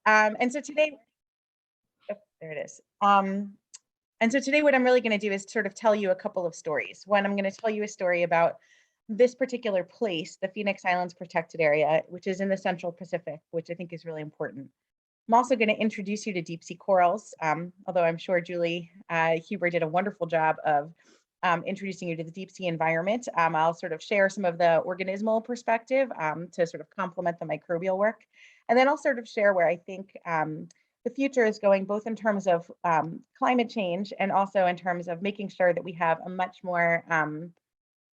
And so today, oh, there it is. And so today, what I'm really going to do is sort of tell you a couple of stories. One, I'm going to tell you a story about this particular place, the Phoenix Islands Protected Area, which is in the Central Pacific, which I think is really important. I'm also going to introduce you to deep sea corals, although I'm sure Julie Huber did a wonderful job of introducing you to the deep sea environment. I'll sort of share some of the organismal perspective to sort of complement the microbial work. And then I'll sort of share where I think the future is going, both in terms of climate change and also in terms of making sure that we have a much more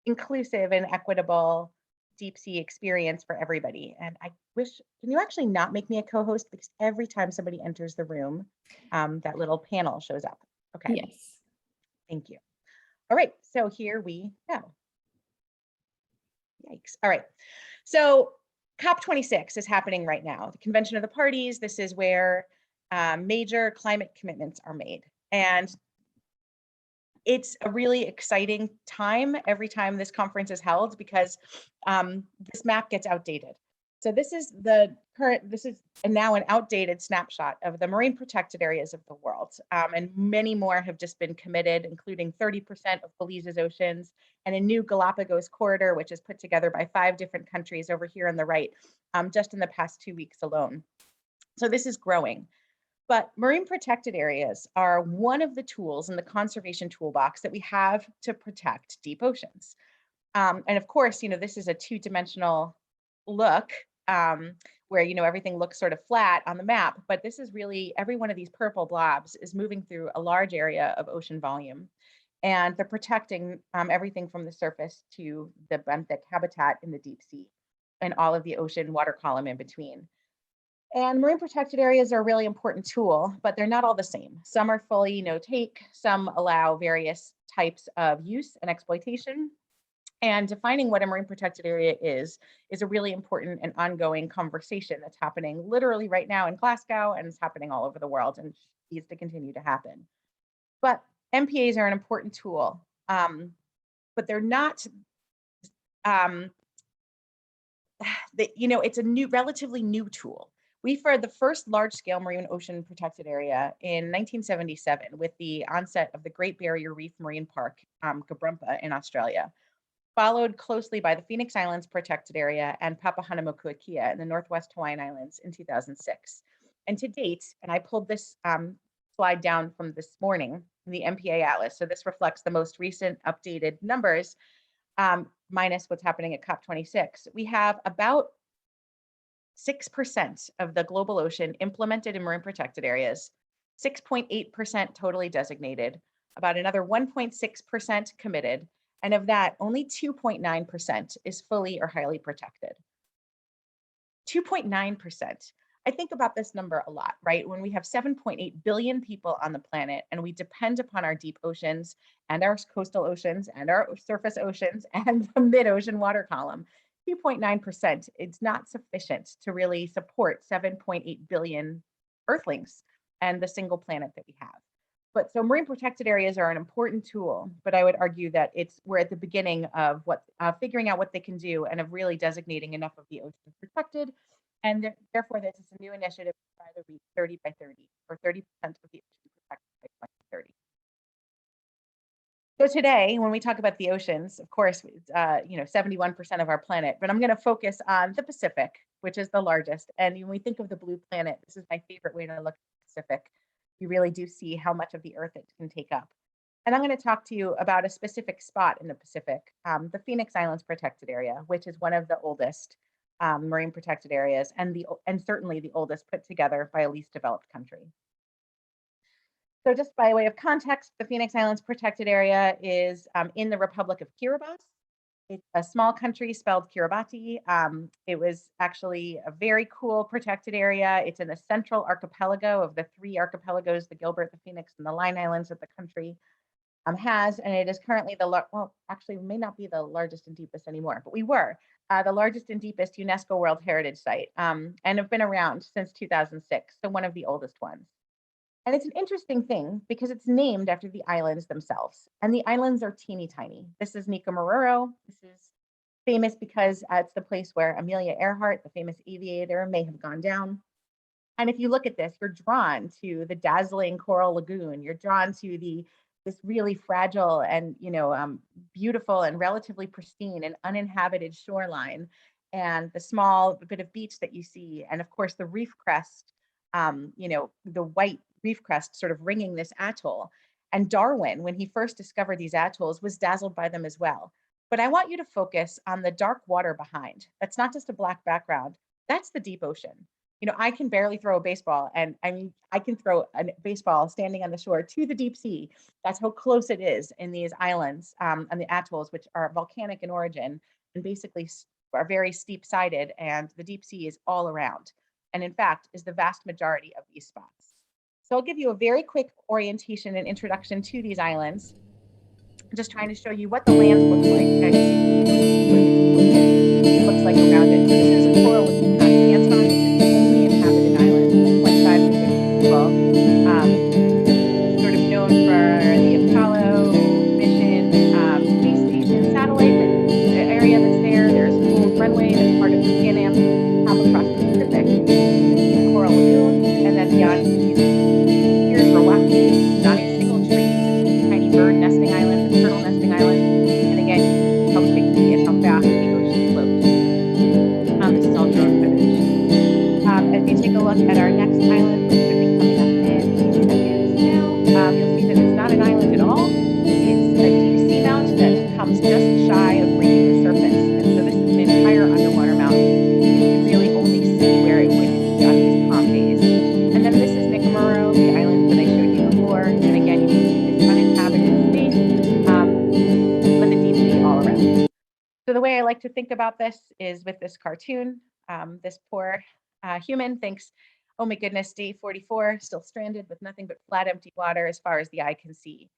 inclusive and equitable deep sea experience for everybody. And I wish, can you actually not make me a co-host? Because every time somebody enters the room, that little panel shows up. Okay, Yes. thank you. All right, so here we go. Yikes. All right, so COP26 is happening right now, the Convention of the Parties. This is where major climate commitments are made. And it's a really exciting time every time this conference is held because this map gets outdated. So this is the current, this is now an outdated snapshot of the marine protected areas of the world. And many more have just been committed, including 30% of Belize's oceans and a new Galapagos corridor, which is put together by 5 different countries over here on the right, just in the past 2 weeks alone. So this is growing. But marine protected areas are one of the tools in the conservation toolbox that we have to protect deep oceans. And of course, this is a 2-dimensional look where, everything looks sort of flat on the map, but this is really, every one of these purple blobs is moving through a large area of ocean volume. And they're protecting everything from the surface to the benthic habitat in the deep sea and all of the ocean water column in between. And marine protected areas are a really important tool, but they're not all the same. Some are fully no-take, some allow various types of use and exploitation. And defining what a marine protected area is a really important and ongoing conversation that's happening literally right now in Glasgow, and it's happening all over the world and needs to continue to happen. But MPAs are an important tool, but they're not, it's a relatively new tool. We for the first large-scale marine ocean protected area in 1977 with the onset of the Great Barrier Reef Marine Park, Gabrumpa in Australia, followed closely by the Phoenix Islands Protected Area and Papahanaumokuakea in the Northwest Hawaiian Islands in 2006. And to date, and I pulled this slide down from this morning in the MPA Atlas, so this reflects the most recent updated numbers, minus what's happening at COP26, we have about 6% of the global ocean implemented in marine protected areas, 6.8% totally designated, about another 1.6% committed, and of that, only 2.9% is fully or highly protected. 2.9%. I think about this number a lot, right? When we have 7.8 billion people on the planet and we depend upon our deep oceans and our coastal oceans and our surface oceans and the mid-ocean water column, 2.9%, it's not sufficient to really support 7.8 billion Earthlings and the single planet that we have. But so marine protected areas are an important tool, but I would argue that we're at the beginning of figuring out what they can do and of really designating enough of the ocean protected. And therefore, this is a new initiative to try to reach 30 by 30, or 30% of the ocean protected by 2030. So today, when we talk about the oceans, of course, 71% of our planet, but I'm going to focus on the Pacific, which is the largest. And when we think of the blue planet, this is my favorite way to look at the Pacific. You really do see how much of the Earth it can take up. And I'm going to talk to you about a specific spot in the Pacific, the Phoenix Islands Protected Area, which is one of the oldest marine protected areas and certainly the oldest put together by a least developed country. So just by way of context, the Phoenix Islands Protected Area is in the Republic of Kiribati. It's a small country spelled Kiribati. It was actually a very cool protected area. It's in the central archipelago of the 3 archipelagos, the Gilbert, the Phoenix, and the Line Islands that the country has. And it is currently actually may not be the largest and deepest anymore, but we were the largest and deepest UNESCO World Heritage Site and have been around since 2006, so one of the oldest ones. And it's an interesting thing because it's named after the islands themselves. And the islands are teeny tiny. This is Nicomaruro. This is famous because it's the place where Amelia Earhart, the famous aviator, may have gone down. And if you look at this, you're drawn to the dazzling coral lagoon. You're drawn to this really fragile and beautiful and relatively pristine and uninhabited shoreline, and the small bit of beach that you see, and of course the reef crest, the white reef crest sort of ringing this atoll. And Darwin, when he first discovered these atolls, was dazzled by them as well. But I want you to focus on the dark water behind. That's not just a black background. That's the deep ocean. I can barely throw a baseball, and I mean, I can throw a baseball standing on the shore to the deep sea. That's how close it is in these islands, and the atolls, which are volcanic in origin and basically are very steep sided, and the deep sea is all around. And in fact, is the vast majority of these spots. So I'll give you a very quick orientation and introduction to these islands. I'm just trying to show you what the land looks like. You can see what it looks like around it. So this is a coral Canton, which is the only inhabited island, 25 to 50 people. Sort of known for the Apollo mission, space station satellite, the area that's there. There's a cool runway that's part of the Pan Am hop across the Pacific, coral lagoon, and then beyond here's Rowaki, not a single tree, just tiny bird nesting island, the turtle nesting island, and again, helps make you see how fast the ocean floats. This is all drone footage. As you take a look at our next island, which should be coming up in seconds now, you'll see that it's not an island at all. It's a deep seamount that comes just shy of breaking the surface. And so this is an entire underwater mountain. You can really only see where it would be on these calm days. And then this is Nicomoro, the island that I showed you before. And again, you can see this uninhabited space, but the deep sea all around. So the way I like to think about this is with this cartoon. This poor human thinks, oh my goodness, day 44, still stranded with nothing but flat, empty water as far as the eye can see.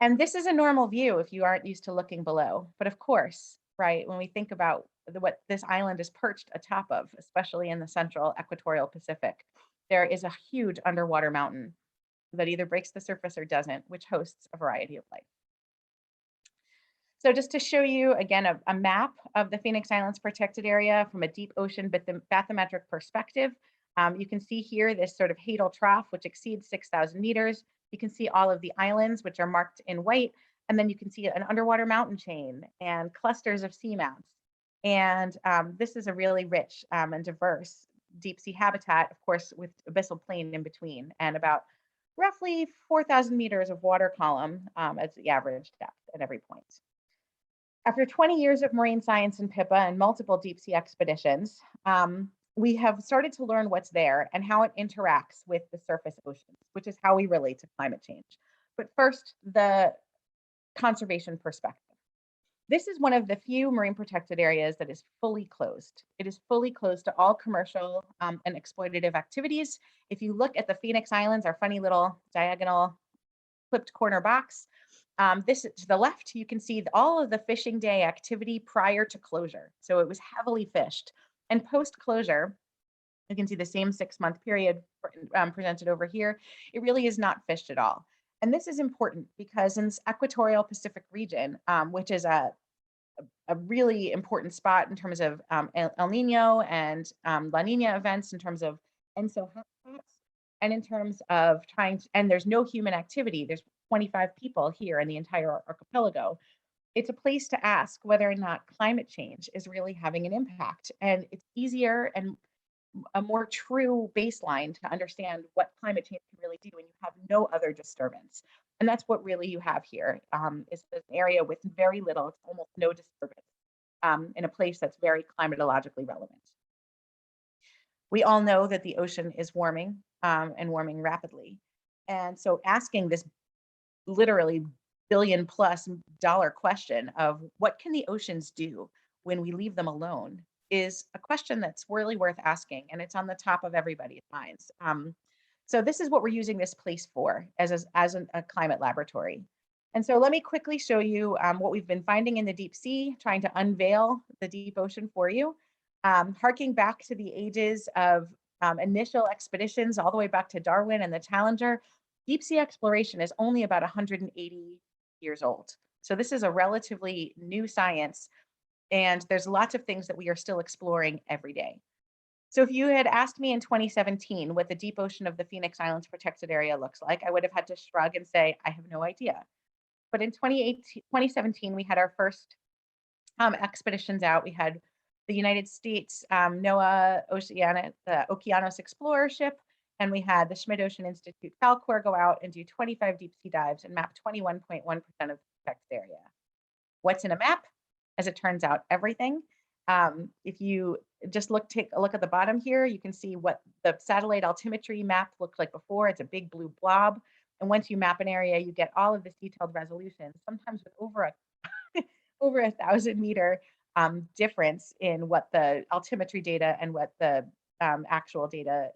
And this is a normal view if you aren't used to looking below. But of course, right, when we think about what this island is perched atop of, especially in the central equatorial Pacific, there is a huge underwater mountain that either breaks the surface or doesn't, which hosts a variety of life. So just to show you again a map of the Phoenix Islands protected area from a deep ocean bathymetric perspective, you can see here this sort of hadal trough, which exceeds 6,000 meters. You can see all of the islands, which are marked in white, and then you can see an underwater mountain chain and clusters of seamounts. And this is a really rich and diverse deep sea habitat, of course, with abyssal plain in between, and about roughly 4,000 meters of water column as the average depth at every point. After 20 years of marine science in PIPA and multiple deep sea expeditions, we have started to learn what's there and how it interacts with the surface oceans, which is how we relate to climate change. But first, the conservation perspective. This is one of the few marine protected areas that is fully closed. It is fully closed to all commercial and exploitative activities. If you look at the Phoenix Islands, our funny little diagonal flipped corner box, this to the left, you can see all of the fishing day activity prior to closure. So it was heavily fished. And post-closure, you can see the same 6-month period presented over here. It really is not fished at all. And this is important because in this equatorial Pacific region, which is a really important spot in terms of El Nino and La Nina events, in terms of ENSO hotspots, and in terms of and there's no human activity. There's 25 people here in the entire archipelago. It's a place to ask whether or not climate change is really having an impact. And it's easier and a more true baseline to understand what climate change can really do when you have no other disturbance. And that's what really you have here, is an area with very little, almost no disturbance, in a place that's very climatologically relevant. We all know that the ocean is warming and warming rapidly. And so asking this literally $billion+ question of what can the oceans do when we leave them alone is a question that's really worth asking, and it's on the top of everybody's minds. So this is what we're using this place for as a climate laboratory. And so let me quickly show you what we've been finding in the deep sea, trying to unveil the deep ocean for you. Harking back to the ages of initial expeditions all the way back to Darwin and the Challenger, deep sea exploration is only about 180 years old. So this is a relatively new science, and there's lots of things that we are still exploring every day. So if you had asked me in 2017 what the deep ocean of the Phoenix Islands protected area looks like, I would have had to shrug and say, I have no idea. But in 2017, we had our first expeditions out. We had the United States NOAA the Okeanos Explorer ship, and we had the Schmidt Ocean Institute Falcor go out and do 25 deep sea dives and map 21.1% of the protected area. What's in a map? As it turns out, everything. If you just take a look at the bottom here, you can see what the satellite altimetry map looked like before. It's a big blue blob. And once you map an area, you get all of this detailed resolution, sometimes with over 1,000-meter difference in what the altimetry data and what the actual data,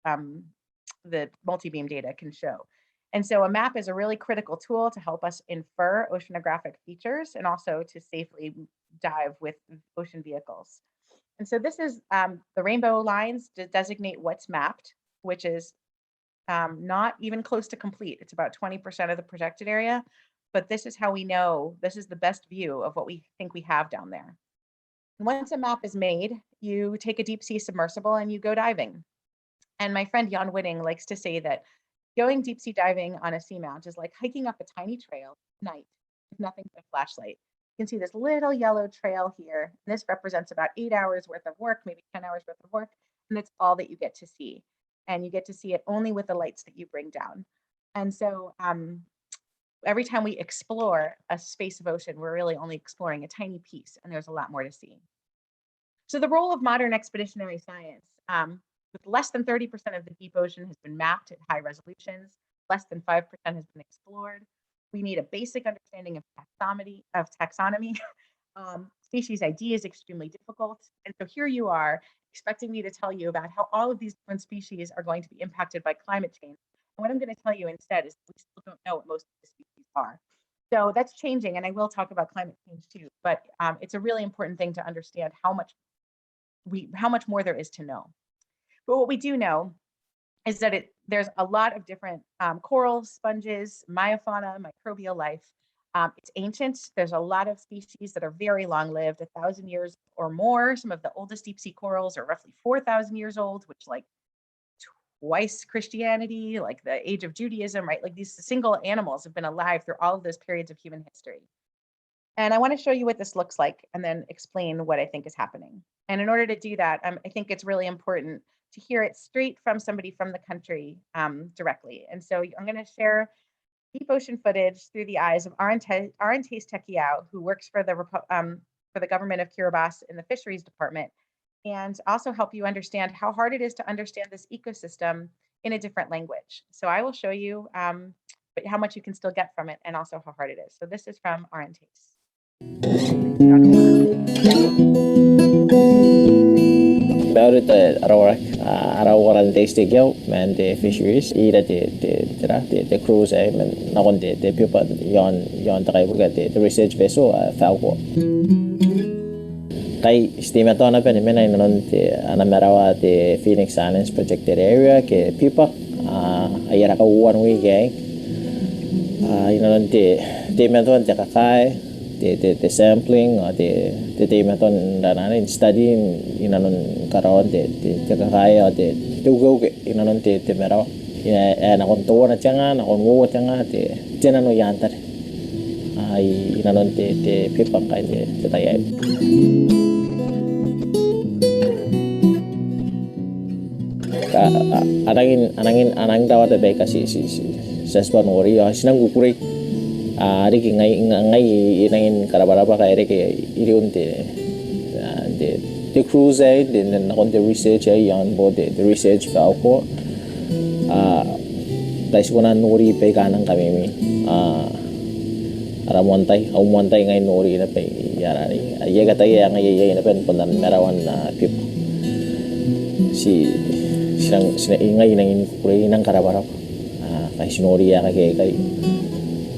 the multi-beam data can show. And so a map is a really critical tool to help us infer oceanographic features and also to safely dive with ocean vehicles. And so this is the rainbow lines to designate what's mapped, which is not even close to complete. It's about 20% of the protected area, but this is how we know this is the best view of what we think we have down there. And once a map is made, you take a deep sea submersible and you go diving. And my friend Jan Whitting likes to say that going deep sea diving on a seamount is like hiking up a tiny trail at night with nothing but a flashlight. You can see this little yellow trail here. And this represents about 8 hours worth of work, maybe 10 hours worth of work. And it's all that you get to see. And you get to see it only with the lights that you bring down. And so every time we explore a space of ocean, we're really only exploring a tiny piece, and there's a lot more to see. So the role of modern expeditionary science, with less than 30% of the deep ocean has been mapped at high resolutions, less than 5% has been explored. We need a basic understanding of taxonomy. Species ID is extremely difficult. And so here you are expecting me to tell you about how all of these different species are going to be impacted by climate change. And what I'm going to tell you instead is we still don't know what most of the species are. So that's changing, and I will talk about climate change too, but it's a really important thing to understand how much more there is to know. But what we do know is that there's a lot of different corals, sponges, meiofauna, microbial life. It's ancient. There's a lot of species that are very long-lived, 1,000 years or more. Some of the oldest deep sea corals are roughly 4,000 years old, which like twice Christianity, like the age of Judaism, right? Like these single animals have been alive through all of those periods of human history. And I want to show you what this looks like and then explain what I think is happening. And in order to do that, I think it's really important to hear it straight from somebody from the country directly. And so I'm going to share deep ocean footage through the eyes of Arantes Tekiao, who works for the government of Kiribati in the fisheries department, and also help you understand how hard it is to understand this ecosystem in a different language. So I will show you how much you can still get from it and also how hard it is. So this is from Arantes. About it, around the stigio, man, the fisheries, either the cruise, and not on the people yon the research vessel, Falco. Kay estimatona pa namin ay nanon anamerawa the Phoenix Islands protected area ke pipa ayara ka 1 week nanon the meton the kakay the sampling or the meton nanan studying nanon karon the kakay or the go nanon the merawa na kon to na changa na kon wo changa the nano yantar ay nanon the pipa kay the tayay. Anangin daw at beka si Sespanori sinang gukuri riki ngai inangin karabaraba ka riki iriunte the cruise then on the research on board the research ka ako guys ko na nori beka nang kami mi aramontay ngai nori na pe yarari ayega tay ngai na pen pondan merawan na pip si sinang ingay nang inukuri nang karabarap kay sinori ya kay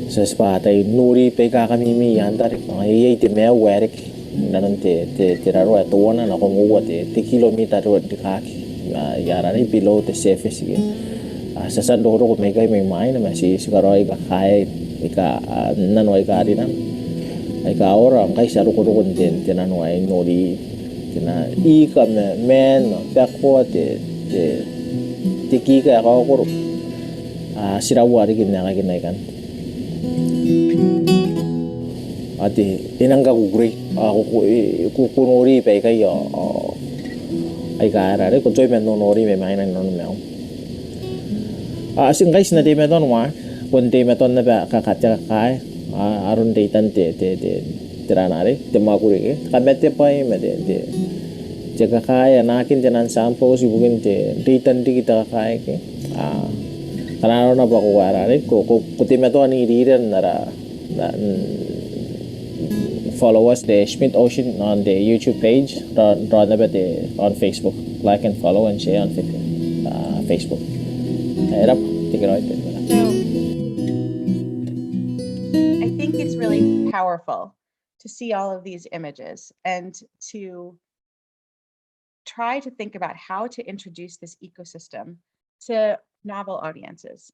sa spatay nuri pe ka kami mi yantar ay te me werik nanon te raro to wana na kung uwa te kilometer ro de kaki yara ni below the surface ge sa san doro ko me kay may mai na si sigaro ay ka kay ka nanoy ka dinan ay ka ora kay sa ro ko din tinano ay nuri kina ika men bakwa te kika ka ko sirawari kinna kan ati inanga gugre ku kunori pe kai ai ka ra ko joy men no nori me mai nan no me sing guys na de me don wa kon de me ton na ba ka ja kai arun de tan te tiranare te magure ka mete pai me de jaga kai na kin janan sampo si bugin de tan di kita kai ke karena na ba ko ara ko te me to ni ri na follow us the Schmidt Ocean on the YouTube page on Facebook. Like and follow and share on Facebook. Take it right. So I think it's really powerful to see all of these images and to try to think about how to introduce this ecosystem to novel audiences.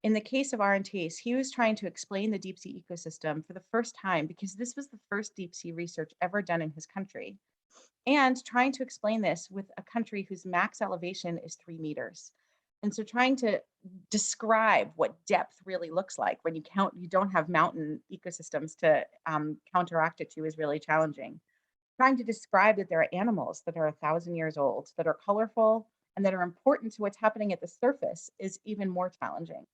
In the case of Arendtase, he was trying to explain the deep sea ecosystem for the first time because this was the first deep sea research ever done in his country. And trying to explain this with a country whose max elevation is 3 meters. And so trying to describe what depth really looks like when you don't have mountain ecosystems to counteract it to is really challenging. Trying to describe that there are animals that are 1,000 years old, that are colorful, and that are important to what's happening at the surface is even more challenging.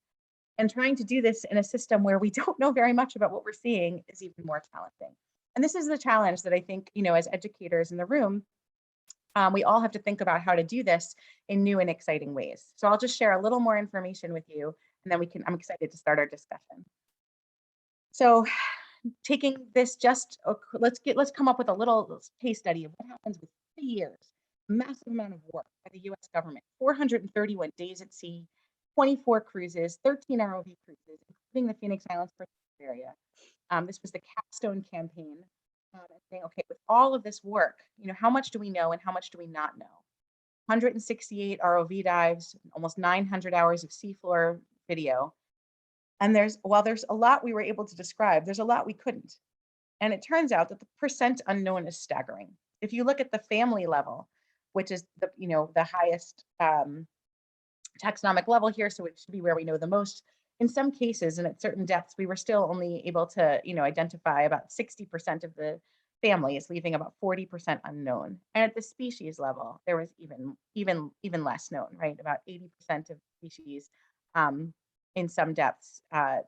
And trying to do this in a system where we don't know very much about what we're seeing is even more challenging. And this is the challenge that I think, as educators in the room, we all have to think about how to do this in new and exciting ways. So I'll just share a little more information with you, and then I'm excited to start our discussion. So taking this let's come up with a little case study of what happens with 3 years, massive amount of work by the US government, 431 days at sea, 24 cruises, 13 ROV cruises, including the Phoenix Islands area. This was the capstone campaign. And saying, okay, with all of this work, how much do we know and how much do we not know? 168 ROV dives, almost 900 hours of seafloor video. And while there's a lot we were able to describe, there's a lot we couldn't. And it turns out that the percent unknown is staggering. If you look at the family level, which is the highest taxonomic level here, so it should be where we know the most. In some cases, and at certain depths, we were still only able to, identify about 60% of the families, leaving about 40% unknown. And at the species level, there was even less known, right? About 80% of species in some depths.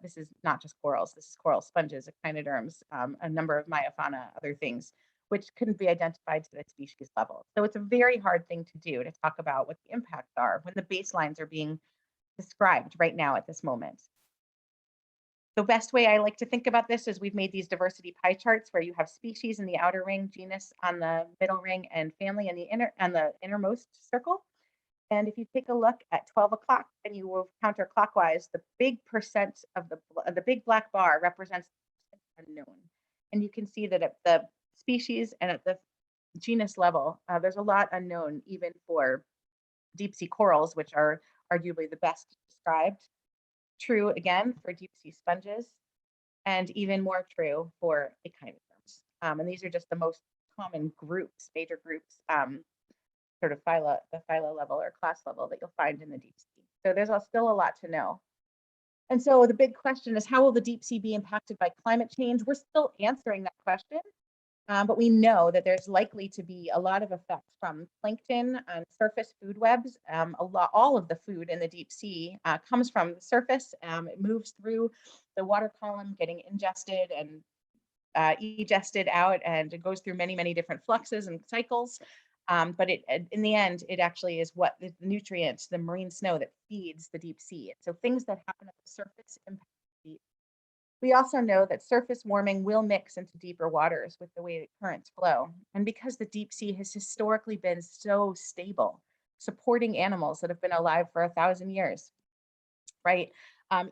This is not just corals. This is coral sponges, echinoderms, a number of myofauna, other things, which couldn't be identified to the species level. So it's a very hard thing to do, to talk about what the impacts are when the baselines are being described right now at this moment. The best way I like to think about this is we've made these diversity pie charts where you have species in the outer ring, genus on the middle ring, and family in the innermost circle. And if you take a look at 12 o'clock and you will counterclockwise, the big percent of the big black bar represents unknown. And you can see that at the species and at the genus level, there's a lot unknown even for deep sea corals, which are arguably the best described. True again for deep sea sponges, and even more true for echinoderms. And these are just the most common groups, major groups, sort of the phyla level or class level that you'll find in the deep sea. So there's still a lot to know. And so the big question is, how will the deep sea be impacted by climate change? We're still answering that question. But we know that there's likely to be a lot of effects from plankton and surface food webs. All of the food in the deep sea comes from the surface. It moves through the water column, getting ingested and egested out, and it goes through many, many different fluxes and cycles. But in the end, it actually is what the nutrients, the marine snow that feeds the deep sea. So things that happen at the surface impact the deep. We also know that surface warming will mix into deeper waters with the way that currents flow. And because the deep sea has historically been so stable, supporting animals that have been alive for 1,000 years, right?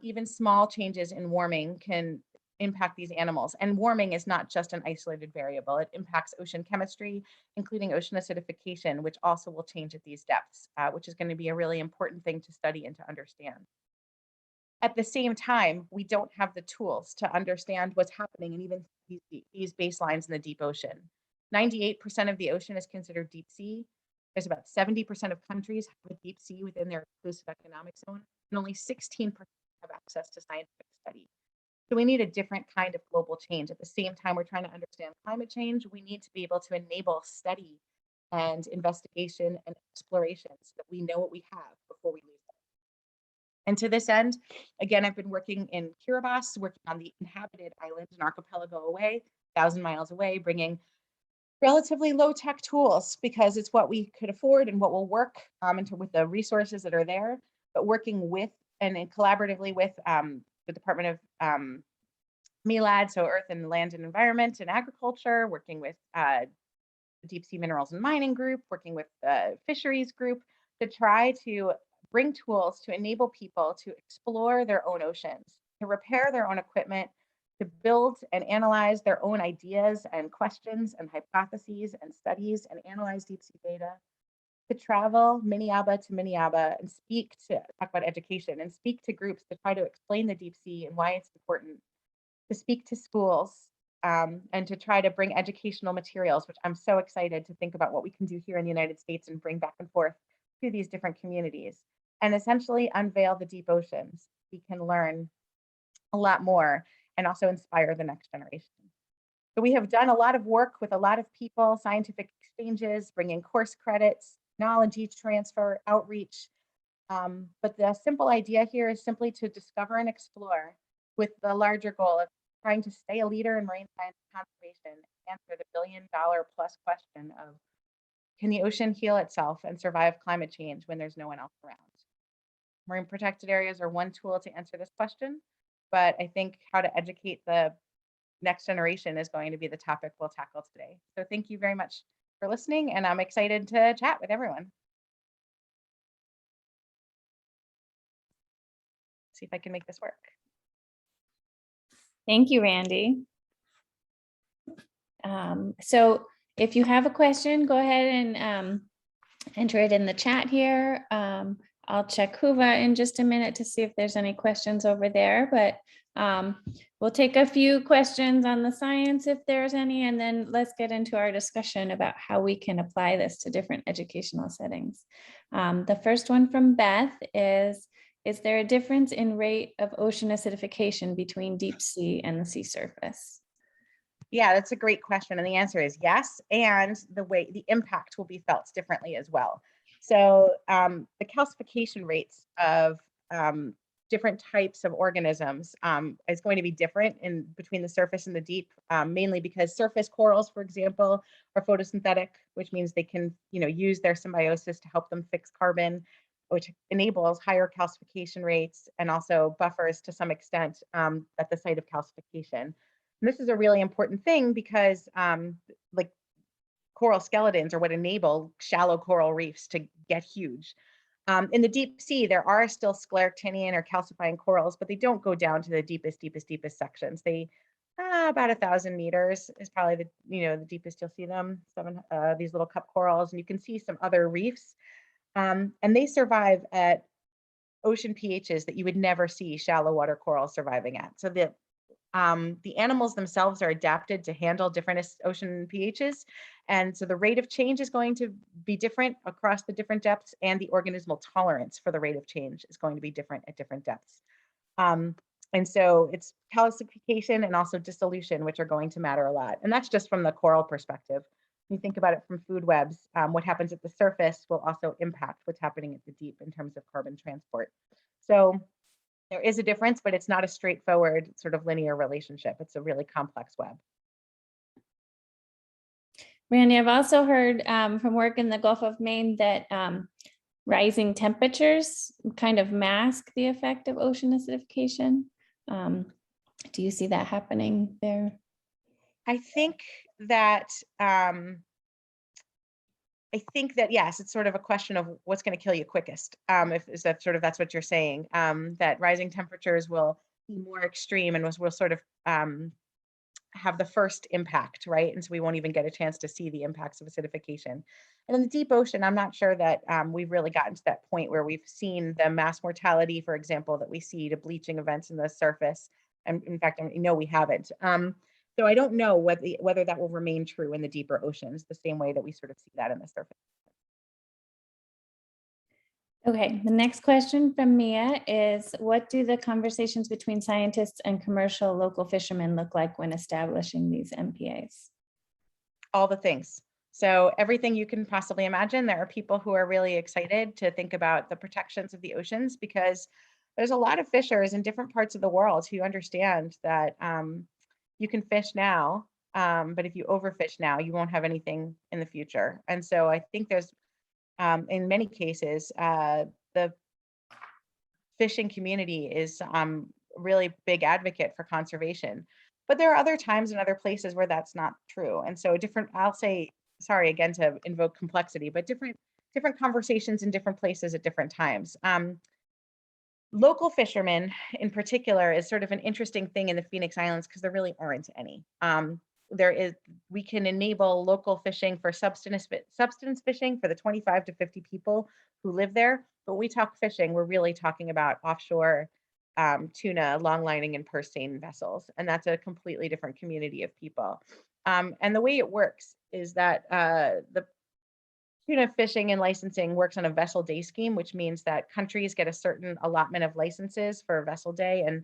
Even small changes in warming can impact these animals. And warming is not just an isolated variable. It impacts ocean chemistry, including ocean acidification, which also will change at these depths, which is going to be a really important thing to study and to understand. At the same time, we don't have the tools to understand what's happening in even these baselines in the deep ocean. 98% of the ocean is considered deep sea. There's about 70% of countries with deep sea within their exclusive economic zone, and only 16% have access to scientific study. So we need a different kind of global change. At the same time, we're trying to understand climate change. We need to be able to enable study and investigation and exploration so that we know what we have before we lose it. And to this end, again, I've been working in Kiribati, working on the inhabited island and archipelago away, 1,000 miles away, bringing relatively low tech tools because it's what we could afford and what will work with the resources that are there, but working with and collaboratively with the Department of MELAD, so Earth and Land and Environment and Agriculture, working with the Deep Sea Minerals and Mining Group, working with the Fisheries Group to try to bring tools to enable people to explore their own oceans, to repair their own equipment, to build and analyze their own ideas and questions and hypotheses and studies and analyze deep sea data, to travel Minneaba to Minneaba and talk about education and speak to groups to try to explain the deep sea and why it's important, to speak to schools and to try to bring educational materials, which I'm so excited to think about what we can do here in the United States and bring back and forth to these different communities and essentially unveil the deep oceans. We can learn a lot more and also inspire the next generation. So we have done a lot of work with a lot of people, scientific exchanges, bringing course credits, technology transfer, outreach. But the simple idea here is simply to discover and explore with the larger goal of trying to stay a leader in marine science conservation, answer the billion-dollar plus question of, can the ocean heal itself and survive climate change when there's no one else around? Marine protected areas are one tool to answer this question, but I think how to educate the next generation is going to be the topic we'll tackle today. So thank you very much for listening, and I'm excited to chat with everyone. See if I can make this work. Thank you, Randi. So if you have a question, go ahead and enter it in the chat here. I'll check Huva in just a minute to see if there's any questions over there, but we'll take a few questions on the science if there's any, and then let's get into our discussion about how we can apply this to different educational settings. The first one from Beth is there a difference in rate of ocean acidification between deep sea and the sea surface? Yeah, that's a great question. And the answer is yes. And the impact will be felt differently as well. So the calcification rates of different types of organisms is going to be different between the surface and the deep, mainly because surface corals, for example, are photosynthetic, which means they can, use their symbiosis to help them fix carbon, which enables higher calcification rates and also buffers to some extent at the site of calcification. And this is a really important thing because like coral skeletons are what enable shallow coral reefs to get huge. In the deep sea, there are still scleractinian or calcifying corals, but they don't go down to the deepest sections. They about 1,000 meters is probably the deepest you'll see them. These little cup corals, and you can see some other reefs, and they survive at ocean pHs that you would never see shallow water corals surviving at. So the animals themselves are adapted to handle different ocean pHs. And so the rate of change is going to be different across the different depths, and the organismal tolerance for the rate of change is going to be different at different depths. And so it's calcification and also dissolution, which are going to matter a lot. And that's just from the coral perspective. When you think about it from food webs, what happens at the surface will also impact what's happening at the deep in terms of carbon transport. So there is a difference, but it's not a straightforward sort of linear relationship. It's a really complex web. Randi, I've also heard from work in the Gulf of Maine that rising temperatures kind of mask the effect of ocean acidification. Do you see that happening there? I think that yes, it's sort of a question of what's going to kill you quickest. That's what you're saying, that rising temperatures will be more extreme and will sort of have the first impact, right? And so we won't even get a chance to see the impacts of acidification. And in the deep ocean, I'm not sure that we've really gotten to that point where we've seen the mass mortality, for example, that we see to bleaching events in the surface. And in fact, we haven't. So I don't know whether that will remain true in the deeper oceans, the same way that we sort of see that in the surface. Okay, the next question from Mia is, what do the conversations between scientists and commercial local fishermen look like when establishing these MPAs? All the things. So everything you can possibly imagine. There are people who are really excited to think about the protections of the oceans, because there's a lot of fishers in different parts of the world who understand that you can fish now, but if you overfish now, you won't have anything in the future. And so I think there's, in many cases, the fishing community is really big advocate for conservation. But there are other times and other places where that's not true. And so I'll say, sorry again to invoke complexity, but different conversations in different places at different times. Local fishermen in particular is sort of an interesting thing in the Phoenix Islands, because there really aren't any. We can enable local fishing for subsistence fishing for the 25 to 50 people who live there. But when we talk fishing, we're really talking about offshore tuna, long lining, and purse seine vessels. And that's a completely different community of people. And the way it works is that the tuna fishing and licensing works on a vessel day scheme, which means that countries get a certain allotment of licenses for a vessel day. And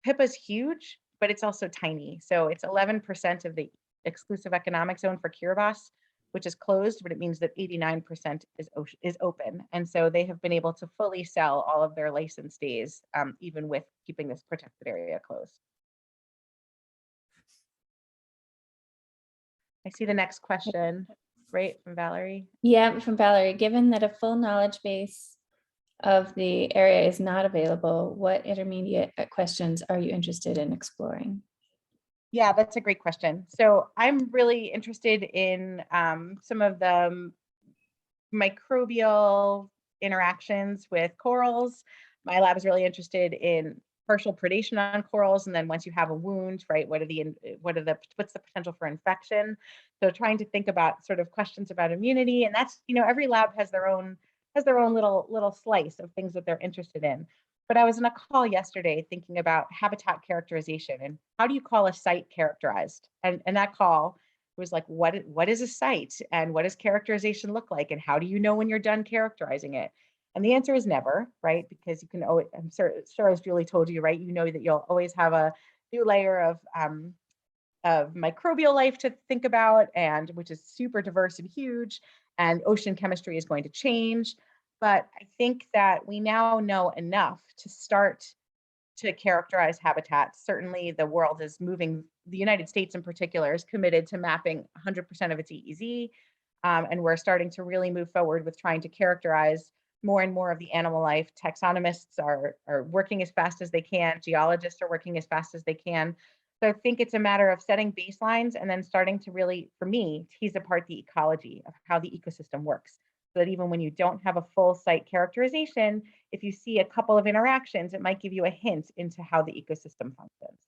PIPA's huge, but it's also tiny. So it's 11% of the exclusive economic zone for Kiribati, which is closed, but it means that 89% is open. And so they have been able to fully sell all of their license days, even with keeping this protected area closed. I see the next question, right, from Valerie. Yeah, from Valerie. Given that a full knowledge base of the area is not available, what intermediate questions are you interested in exploring? Yeah, that's a great question. So I'm really interested in some of the microbial interactions with corals. My lab is really interested in partial predation on corals, and then once you have a wound, right, what's the potential for infection? So trying to think about sort of questions about immunity, and that's, every lab has their own little slice of things that they're interested in. But I was in a call yesterday thinking about habitat characterization and how do you call a site characterized? And that call was like, what is a site, and what does characterization look like, and how do you know when you're done characterizing it? And the answer is never, right? Because you can always, I'm sure as Julie told you, right, you know that you'll always have a new layer of microbial life to think about, and which is super diverse and huge, and ocean chemistry is going to change. But I think that we now know enough to start to characterize habitats. Certainly the world is moving, the United States in particular is committed to mapping 100% of its EEZ. And we're starting to really move forward with trying to characterize more and more of the animal life. Taxonomists are working as fast as they can. Geologists are working as fast as they can. So I think it's a matter of setting baselines and then starting to really, for me, tease apart the ecology of how the ecosystem works. So that even when you don't have a full site characterization, if you see a couple of interactions, it might give you a hint into how the ecosystem functions.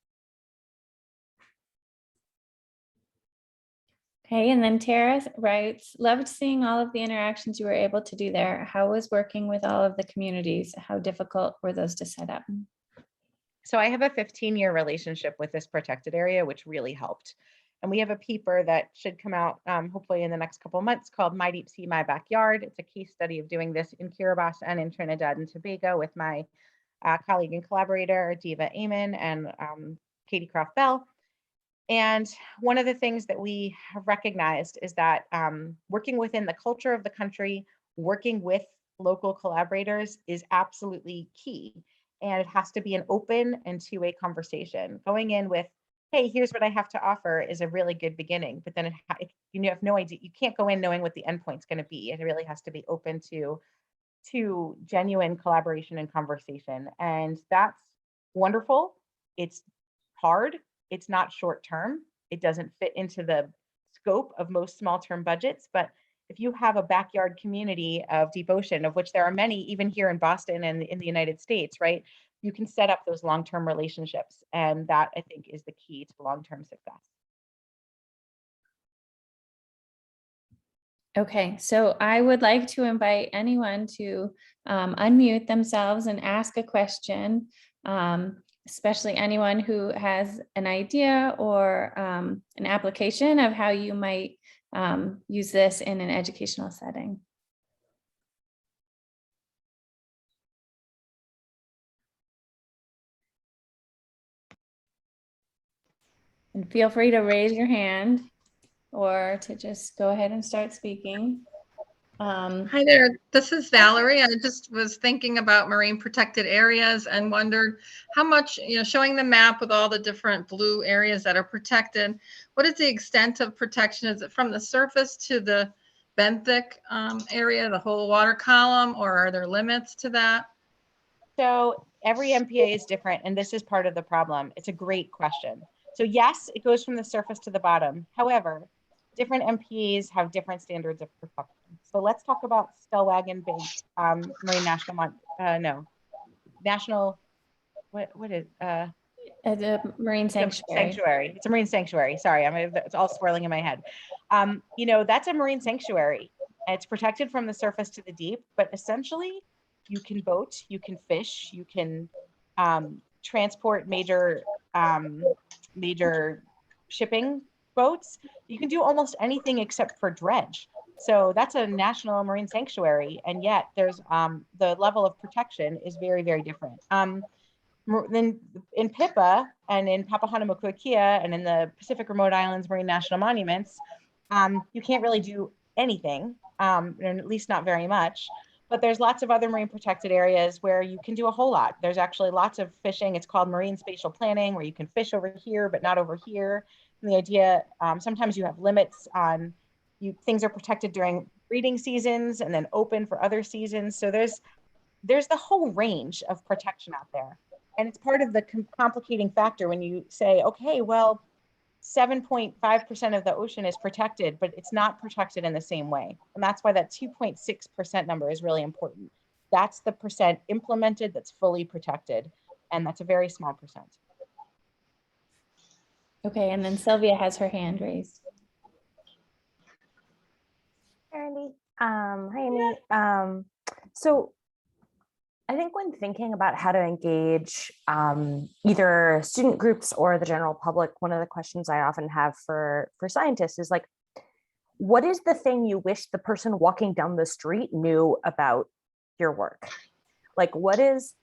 Okay, and then Tara writes, loved seeing all of the interactions you were able to do there. How was working with all of the communities? How difficult were those to set up? So I have a 15-year relationship with this protected area, which really helped. And we have a paper that should come out hopefully in the next couple of months called My Deep Sea, My Backyard. It's a case study of doing this in Kiribati and in Trinidad and Tobago with my colleague and collaborator, Diva Aimee and Katie Croft Bell. And one of the things that we have recognized is that working within the culture of the country, working with local collaborators is absolutely key. And it has to be an open and two-way conversation. Going in with, hey, here's what I have to offer is a really good beginning, but then you have no idea, you can't go in knowing what the endpoint's going to be. It really has to be open to genuine collaboration and conversation. And that's wonderful. It's hard. It's not short term. It doesn't fit into the scope of most small term budgets, but if you have a backyard community of deep ocean, of which there are many, even here in Boston and in the United States, right? You can set up those long-term relationships. And that, I think, is the key to long-term success. Okay, so I would like to invite anyone to unmute themselves and ask a question. especially anyone who has an idea or an application of how you might use this in an educational setting. And feel free to raise your hand or to just go ahead and start speaking. Hi there, this is Valerie. I just was thinking about marine protected areas and wondered how much, showing the map with all the different blue areas that are protected, what is the extent of protection? Is it from the surface to the benthic area, the whole water column, or are there limits to that? So every MPA is different, and this is part of the problem. It's a great question. So yes, it goes from the surface to the bottom. However, different MPAs have different standards of protection. So let's talk about Stellwagen Bay Marine National, what is, As a marine sanctuary. It's a marine sanctuary. Sorry, it's all swirling in my head. That's a marine sanctuary. It's protected from the surface to the deep, but essentially you can boat, you can fish, you can transport major shipping boats. You can do almost anything except for dredge. So that's a national marine sanctuary, and yet there's the level of protection is very, very different. Then in PIPA and in Papahanaumokuakea and in the Pacific Remote Islands Marine National Monuments, you can't really do anything, and at least not very much. But there's lots of other marine protected areas where you can do a whole lot. There's actually lots of fishing. It's called marine spatial planning, where you can fish over here, but not over here. And the idea, sometimes you have limits on things are protected during breeding seasons and then open for other seasons. So there's the whole range of protection out there. And it's part of the complicating factor when you say, okay, well, 7.5% of the ocean is protected, but it's not protected in the same way. And that's why that 2.6% number is really important. That's the percent implemented that's fully protected. And that's a very small percent. Okay, and then Sylvia has her hand raised. Hi, Randi. Hi, Aimee. So I think when thinking about how to engage either student groups or the general public, one of the questions I often have for scientists is like, what is the thing you wish the person walking down the street knew about your work? Like, what is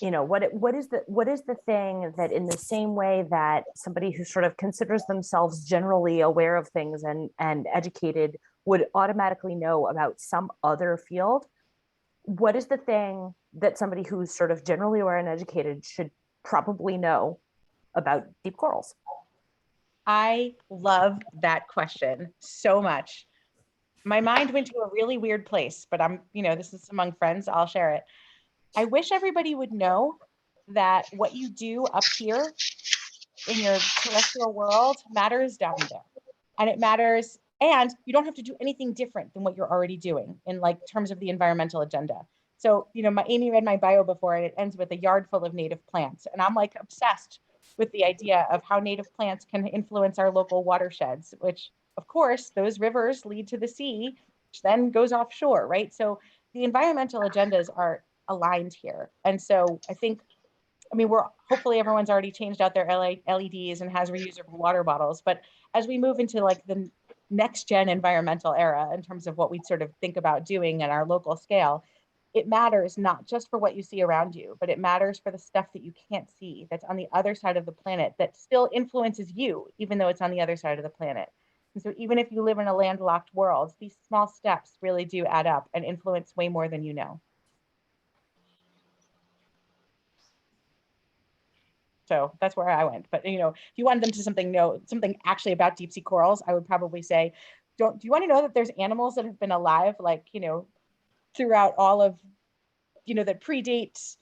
the thing that, in the same way that somebody who sort of considers themselves generally aware of things and educated would automatically know about some other field, what is the thing that somebody who's sort of generally aware and educated should probably know about deep corals? I love that question so much. My mind went to a really weird place, but this is among friends, I'll share it. I wish everybody would know that what you do up here in your terrestrial world matters down there. And it matters, and you don't have to do anything different than what you're already doing in terms of the environmental agenda. So, Aimee read my bio before, and it ends with a yard full of native plants. And I'm obsessed with the idea of how native plants can influence our local watersheds, which of course, those rivers lead to the sea, which then goes offshore, right? So the environmental agendas are aligned here. And so I think, hopefully everyone's already changed out their LEDs and has reusable water bottles. But as we move into the next gen environmental era, in terms of what we sort of think about doing at our local scale, it matters not just for what you see around you, but it matters for the stuff that you can't see, that's on the other side of the planet, that still influences you, even though it's on the other side of the planet. And so even if you live in a landlocked world, these small steps really do add up and influence way more than you know. So that's where I went. But if you wanted them to know something actually about deep sea corals, I would probably say, do you want to know that there's animals that have been alive, throughout all of, that predates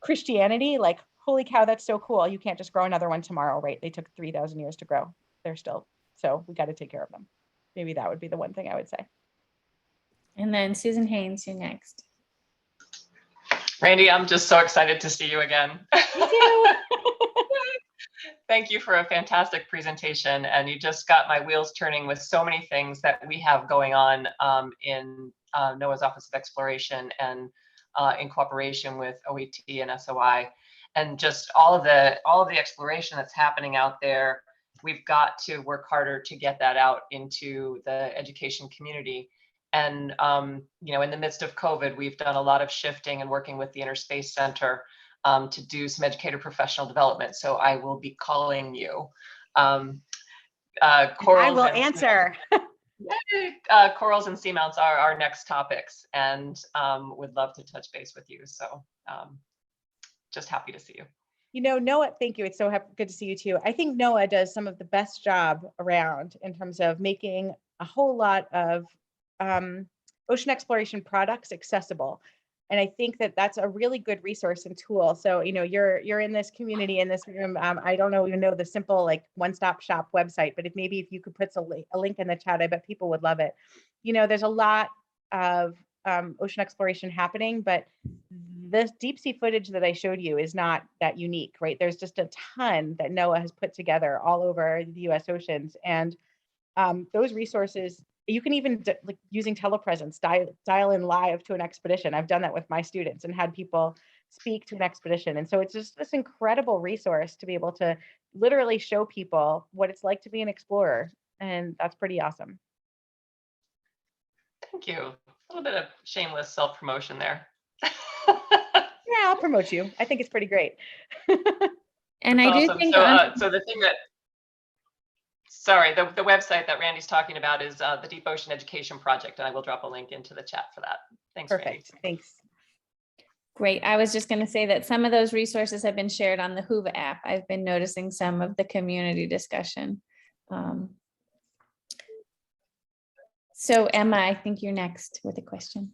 Christianity? Holy cow, that's so cool. You can't just grow another one tomorrow, right? They took 3,000 years to grow. They're still, so we got to take care of them. Maybe that would be the one thing I would say. And then Susan Haynes, you're next. Randi, I'm just so excited to see you again. Me too. Thank you for a fantastic presentation. And you just got my wheels turning with so many things that we have going on in NOAA's Office of Exploration and in cooperation with OET and SOI. and just all of the exploration that's happening out there. We've got to work harder to get that out into the education community. And in the midst of COVID, we've done a lot of shifting and working with the Inner Space Center to do some educator professional development. So I will be calling you. I will answer. Corals and seamounts are our next topics, and would love to touch base with you. So just happy to see you. Noah, thank you. It's so good to see you too. I think Noah does some of the best job around in terms of making a whole lot of ocean exploration products accessible. And I think that that's a really good resource and tool. So, you're in this community, in this room. I don't know, the simple like one-stop shop website, but if you could put a link in the chat, I bet people would love it. There's a lot of ocean exploration happening, but this deep sea footage that I showed you is not that unique, right? There's just a ton that NOAA has put together all over the US oceans. And those resources, you can even like using telepresence, dial in live to an expedition. I've done that with my students and had people speak to an expedition. And so it's just this incredible resource to be able to literally show people what it's like to be an explorer. And that's pretty awesome. Thank you. A little bit of shameless self-promotion there. Yeah, I'll promote you. I think it's pretty great. And That's I do awesome. think So the thing that, the website that Randy's talking about is the Deep Ocean Education Project, and I will drop a link into the chat for that. Thanks, Perfect. Randy. Thanks. Great. I was just going to say that some of those resources have been shared on the Whova app. I've been noticing some of the community discussion. So Emma, I think you're next with a question.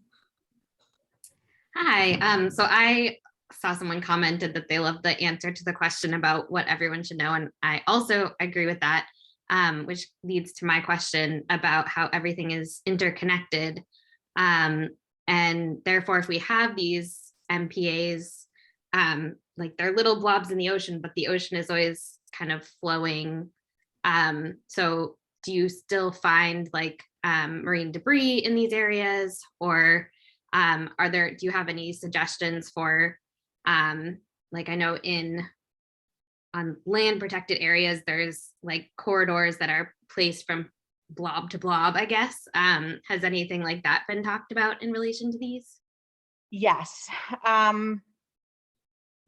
Hi. So I saw someone commented that they loved the answer to the question about what everyone should know. And I also agree with that, which leads to my question about how everything is interconnected. And therefore, if we have these MPAs, like they're little blobs in the ocean, but the ocean is always kind of flowing. So do you still find like marine debris in these areas, or do you have any suggestions for, like I know on land protected areas, there's like corridors that are placed from blob to blob, I guess. Has anything like that been talked about in relation to these? Yes.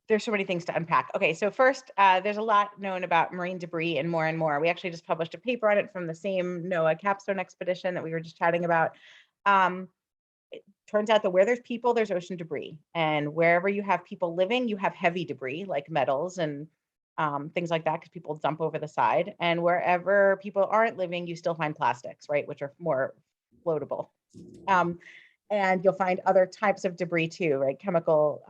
There's so many things to unpack. Okay, so first, there's a lot known about marine debris and more. We actually just published a paper on it from the same NOAA capstone expedition that we were just chatting about. It turns out that where there's people, there's ocean debris. And wherever you have people living, you have heavy debris like metals and things like that, because people dump over the side. And wherever people aren't living, you still find plastics, right, which are more floatable. And you'll find other types of debris too, right, chemical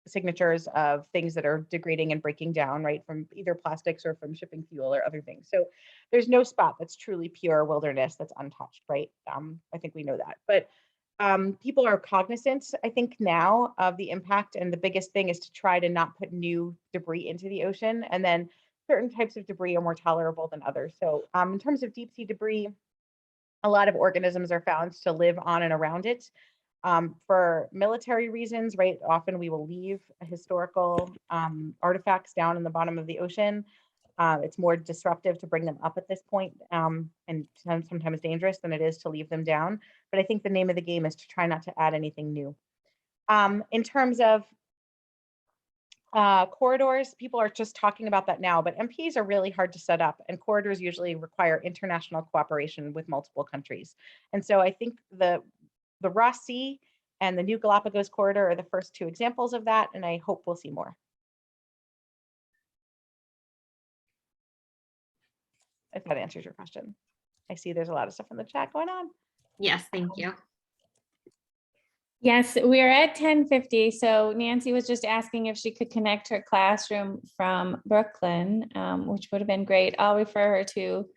signatures of things that are degrading and breaking down, right, from either plastics or from shipping fuel or other things. So there's no spot that's truly pure wilderness that's untouched, right? I think we know that. But people are cognizant, I think, now of the impact. And the biggest thing is to try to not put new debris into the ocean. And then certain types of debris are more tolerable than others. So in terms of deep sea debris, a lot of organisms are found to live on and around it. For military reasons, right? Often we will leave historical artifacts down in the bottom of the ocean. It's more disruptive to bring them up at this point, and sometimes dangerous than it is to leave them down. But I think the name of the game is to try not to add anything new. In terms of corridors, people are just talking about that now, but MPs are really hard to set up, and corridors usually require international cooperation with multiple countries. And so I think the Ross Sea and the new Galapagos corridor are the first two examples of that, and I hope we'll see more. If that answers your question. I see there's a lot of stuff in the chat going on. Yes, thank you. Yes, we're at 10:50. So Nancy was just asking if she could connect her classroom from Brooklyn, which would have been great. I'll refer her to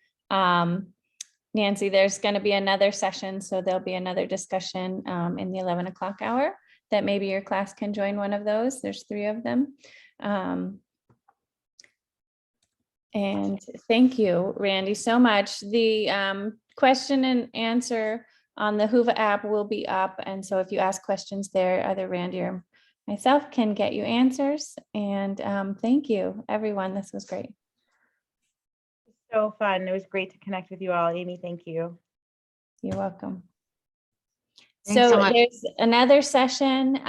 Nancy. There's going to be another session, so there'll be another discussion in the 11 o'clock hour that maybe your class can join one of those. There's 3 of them. And thank you, Randy, so much. The question and answer on the Whova app will be up. And so if you ask questions there, either Randy or myself can get you answers. And thank you, everyone. This was great. So fun. It was great to connect with you all. Aimee, thank you. You're welcome. Thanks so So much. there's another session.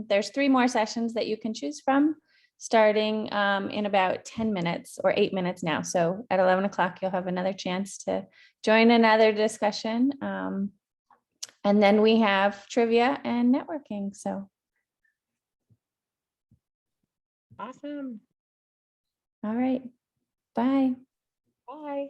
There's 3 more sessions that you can choose from, starting in about 10 minutes or 8 minutes now. So at 11 o'clock, you'll have another chance to join another discussion. And then we have trivia and networking. So, Awesome. all right. Bye. Bye.